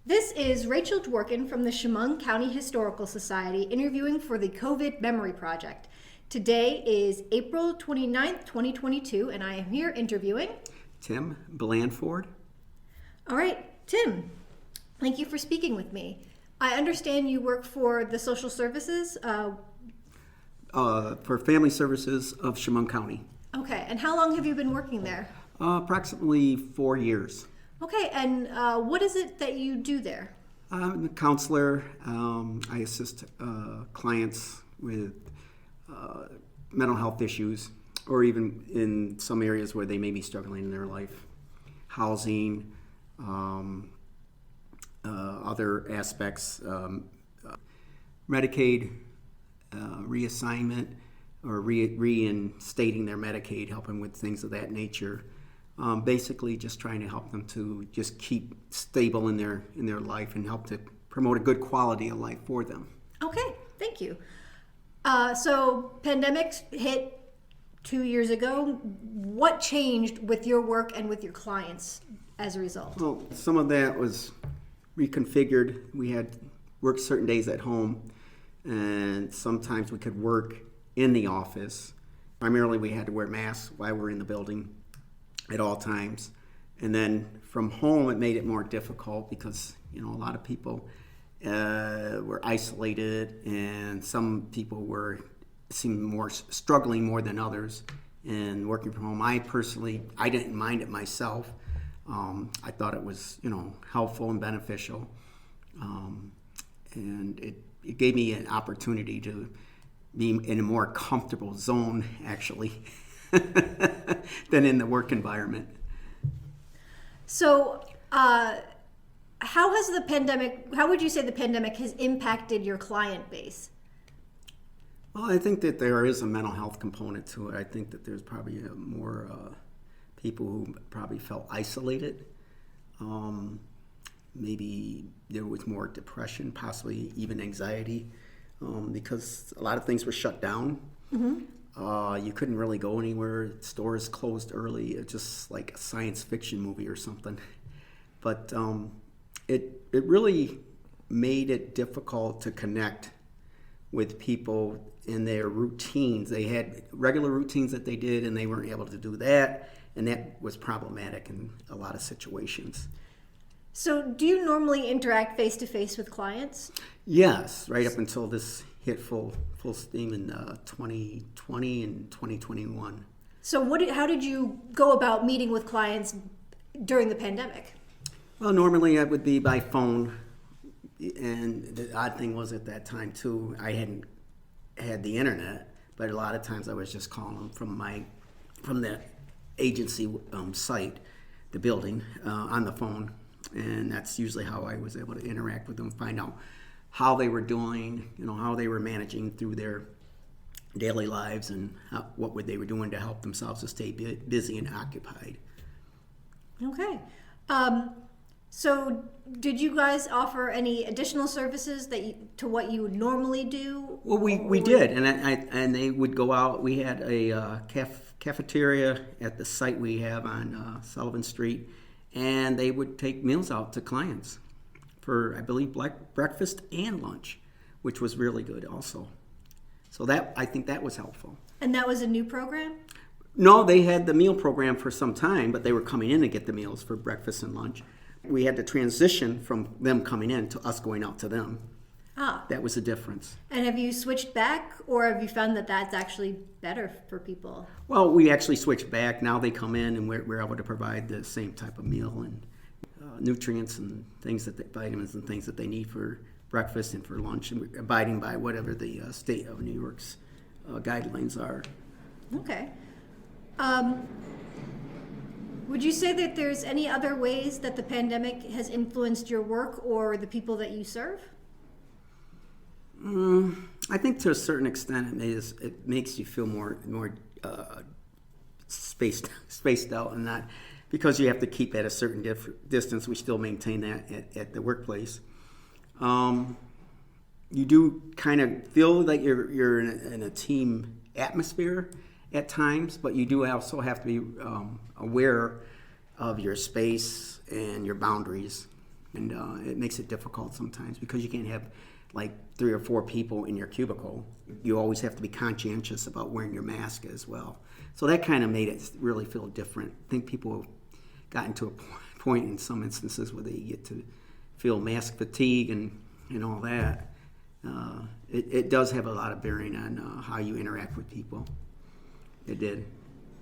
This is Rachel Dworkin from the Chemung County Historical Society interviewing for the COVID Memory Project. Today is April 29th, 2022, and I am here interviewing Tim Blandford. All right, Tim, thank you for speaking with me. I understand you work for the social services. For Family Services of Chemung County. Okay, and how long have you been working there? Approximately 4 years. Okay, and what is it that you do there? I'm a counselor. I assist clients with mental health issues, or even in some areas where they may be struggling in their life. Housing, other aspects, Medicaid, reassignment, or reinstating their Medicaid, helping with things of that nature. Basically just trying to help them to just keep stable in their life and help to promote a good quality of life for them. Okay, thank you. So pandemic hit 2 years ago. What changed with your work and with your clients as a result? Well, some of that was reconfigured. We had worked certain days at home, and sometimes we could work in the office. Primarily we had to wear masks while we're in the building at all times. And then from home it made it more difficult because, a lot of people were isolated, and some people seemed more struggling more than others in working from home. I didn't mind it myself. I thought it was, helpful and beneficial. And it gave me an opportunity to be in a more comfortable zone, actually, than in the work environment. So, how would you say the pandemic has impacted your client base? Well, I think that there is a mental health component to it. I think that there's probably more people who probably felt isolated. Maybe there was more depression, possibly even anxiety, because a lot of things were shut down. Mm-hmm. You couldn't really go anywhere. Stores closed early. It's just like a science fiction movie or something. But it really made it difficult to connect with people in their routines. They had regular routines that they did, and they weren't able to do that, and that was problematic in a lot of situations. So do you normally interact face-to-face with clients? Yes, right up until this hit full steam in 2020 and 2021. So how did you go about meeting with clients during the pandemic? Well, normally it would be by phone, and the odd thing was at that time too, I hadn't had the internet, but a lot of times I was just calling them from the agency site, the building, on the phone. And that's usually how I was able to interact with them, find out how they were doing, how they were managing through their daily lives, and what they were doing to help themselves to stay busy and occupied. Okay. So did you guys offer any additional services to what you would normally do? Well, we did, and they would go out. We had a cafeteria at the site we have on Sullivan Street, and they would take meals out to clients for, I believe, breakfast and lunch, which was really good also. So I think that was helpful. And that was a new program? No, they had the meal program for some time, but they were coming in to get the meals for breakfast and lunch. We had to transition from them coming in to us going out to them. That was the difference. And have you switched back, or have you found that that's actually better for people? Well, we actually switched back. Now they come in, and we're able to provide the same type of meal and nutrients and vitamins and things that they need for breakfast and for lunch, and abiding by whatever the state of New York's guidelines are. Okay. Would you say that there's any other ways that the pandemic has influenced your work or the people that you serve? I think to a certain extent it makes you feel more spaced out, and not because you have to keep at a certain distance. We still maintain that at the workplace. You do kind of feel that you're in a team atmosphere at times, but you do also have to be aware of your space and your boundaries. And it makes it difficult sometimes because you can't have like 3 or 4 people in your cubicle. You always have to be conscientious about wearing your mask as well. So that kind of made it really feel different. I think people have gotten to a point in some instances where they get to feel mask fatigue and all that. It does have a lot of bearing on how you interact with people. It did.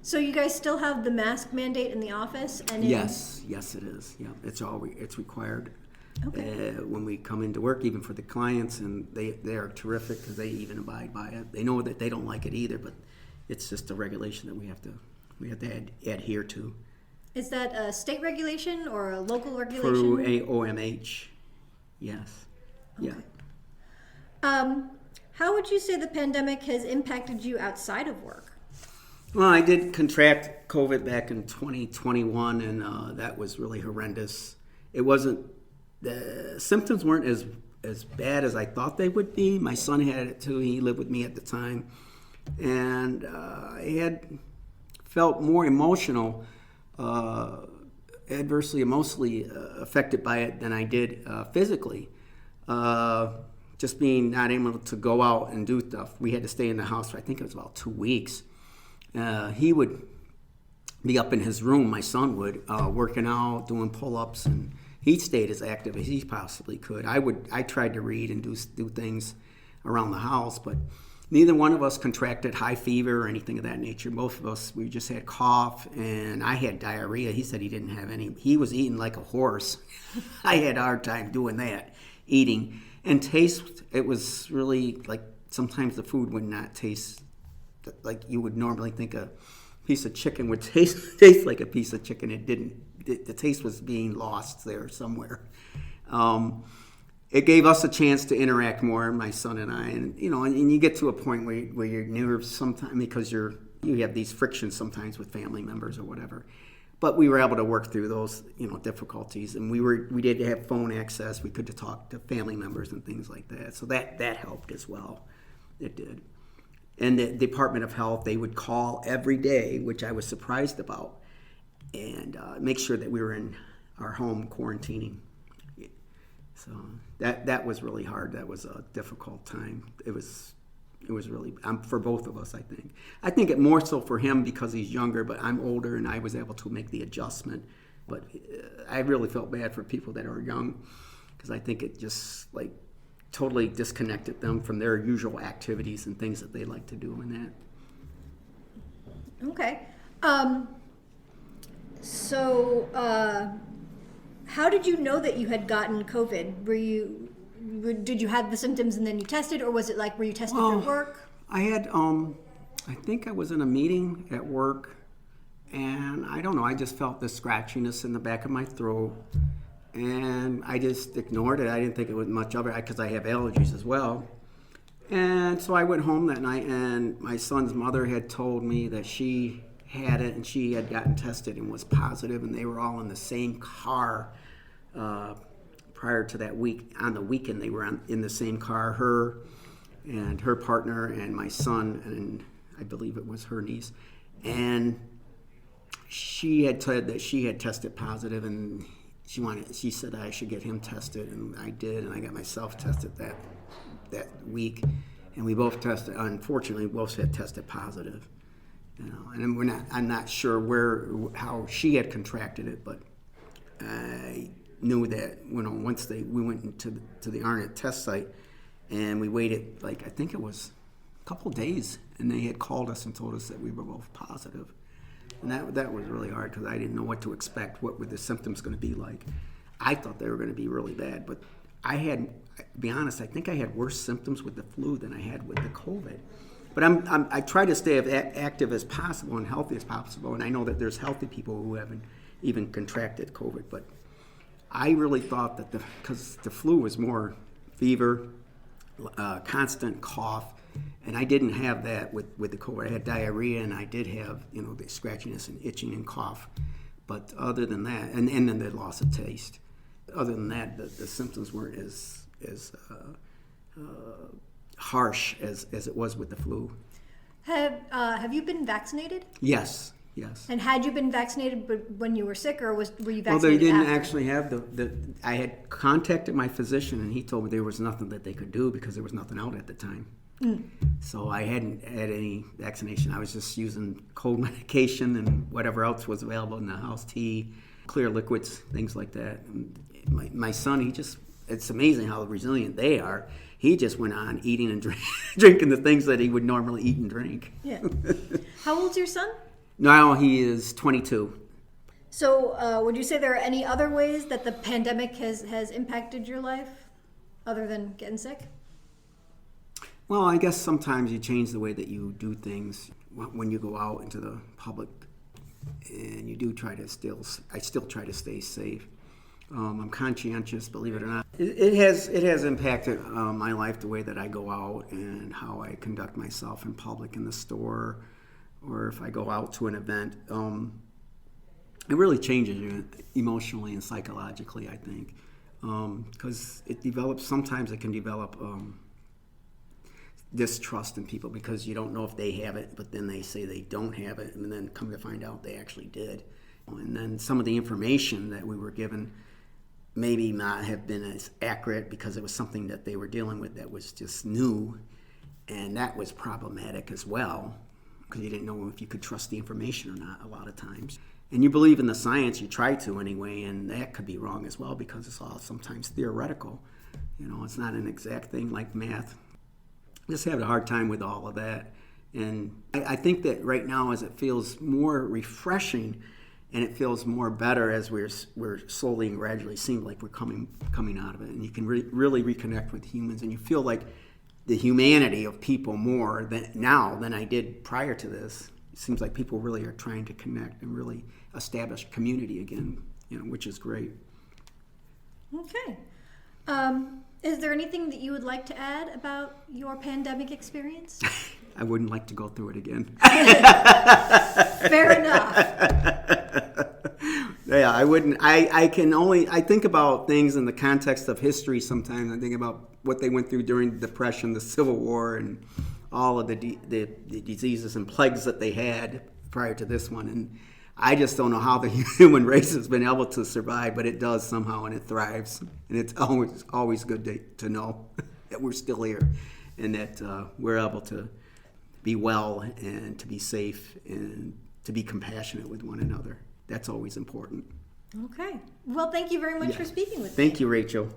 So you guys still have the mask mandate in the office? And Yes, it is. Yeah, it's required. Okay. When we come into work, even for the clients, and they are terrific because they even abide by it. They know that they don't like it either, but it's just a regulation that we have to adhere to. Is that a state regulation or a local regulation? Through AOMH, yes. Okay. Yeah. How would you say the pandemic has impacted you outside of work? Well, I did contract COVID back in 2021, and that was really horrendous. The symptoms weren't as bad as I thought they would be. My son had it too. He lived with me at the time. And I had felt more emotional, adversely emotionally affected by it than I did physically. Just being not able to go out and do stuff. We had to stay in the house for, I think it was about 2 weeks. He would be up in his room, my son would, working out, doing pull-ups, and he stayed as active as he possibly could. I tried to read and do things around the house, but neither one of us contracted high fever or anything of that nature. Both of us, we just had cough, and I had diarrhea. He said he didn't have any. He was eating like a horse. I had a hard time doing that, eating. And taste, it was really like sometimes the food would not taste like you would normally think a piece of chicken would taste like a piece of chicken. It didn't. The taste was being lost there somewhere. It gave us a chance to interact more, my son and I, and you get to a point where your nerves sometimes, because you have these frictions sometimes with family members or whatever. But we were able to work through those difficulties, and we did have phone access. We could talk to family members and things like that. So that helped as well. It did. And the Department of Health, they would call every day, which I was surprised about, and make sure that we were in our home quarantining. So that was really hard. That was a difficult time. It was really for both of us, I think. I think it more so for him because he's younger, but I'm older and I was able to make the adjustment. But I really felt bad for people that are young because I think it just totally disconnected them from their usual activities and things that they like to do in that. Okay. So how did you know that you had gotten COVID? Did you have the symptoms and then you tested, or was it were you tested through work? I had, I think I was in a meeting at work, and I don't know, I just felt this scratchiness in the back of my throat, and I just ignored it. I didn't think it was much of it because I have allergies as well. And so I went home that night, and my son's mother had told me that she had it, and she had gotten tested and was positive, and they were all in the same car prior to that week. On the weekend, they were in the same car, her and her partner and my son, and I believe it was her niece. And she had said that she had tested positive, and she said I should get him tested, and I did, and I got myself tested that week, and we both tested. Unfortunately, we both had tested positive. And I'm not sure how she had contracted it, but I knew that once we went into the Arnett test site, and we waited I think it was a couple days, and they had called us and told us that we were both positive. And that was really hard because I didn't know what to expect. What were the symptoms going to be like? I thought they were going to be really bad, but to be honest, I think I had worse symptoms with the flu than I had with the COVID. But I try to stay as active as possible and healthy as possible, and I know that there's healthy people who haven't even contracted COVID. But I really thought that because the flu was more fever, constant cough, and I didn't have that with the COVID. I had diarrhea, and I did have the scratchiness and itching and cough. But other than that, and then the loss of taste. Other than that, the symptoms weren't as harsh as it was with the flu. Have you been vaccinated? Yes, Yes. And had you been vaccinated when you were sick, or were you vaccinated Well, they didn't after? actually have I had contacted my physician, and he told me there was nothing that they could do because there was nothing out at the time. So I hadn't had any vaccination. I was just using cold medication and whatever else was available in the house, tea, clear liquids, things like that. And my son, it's amazing how resilient they are. He just went on eating and drinking the things that he would normally eat and drink. Yeah. How old's your son? Now he is 22. So would you say there are any other ways that the pandemic has impacted your life other than getting sick? Well, I guess sometimes you change the way that you do things when you go out into the public, and you do I still try to stay safe. I'm conscientious, believe it or not. It has impacted my life, the way that I go out and how I conduct myself in public, in the store, or if I go out to an event. It really changes you emotionally and psychologically, I think, because sometimes it can develop distrust in people because you don't know if they have it, but then they say they don't have it, and then come to find out they actually did. And then some of the information that we were given maybe not have been as accurate because it was something that they were dealing with that was just new, and that was problematic as well because you didn't know if you could trust the information or not a lot of times. And you believe in the science, you try to anyway, and that could be wrong as well because it's all sometimes theoretical. It's not an exact thing like math. Just have a hard time with all of that. And I think that right now, as it feels more refreshing and it feels more better as we're slowly and gradually seem like we're coming out of it, and you can really reconnect with humans, and you feel like the humanity of people more now than I did prior to this. It seems like people really are trying to connect and really establish community again, which is great. Okay. Is there anything that you would like to add about your pandemic experience? I wouldn't like to go through it again. Fair enough. Yeah, I wouldn't. I think about things in the context of history sometimes. I think about what they went through during the Depression, the Civil War, and all of the diseases and plagues that they had prior to this one. And I just don't know how the human race has been able to survive, but it does somehow, and it thrives. And it's always good to know that we're still here and that we're able to be well and to be safe and to be compassionate with one another. That's always important. Okay. Well, thank you very much for speaking with me. Thank you, Rachel.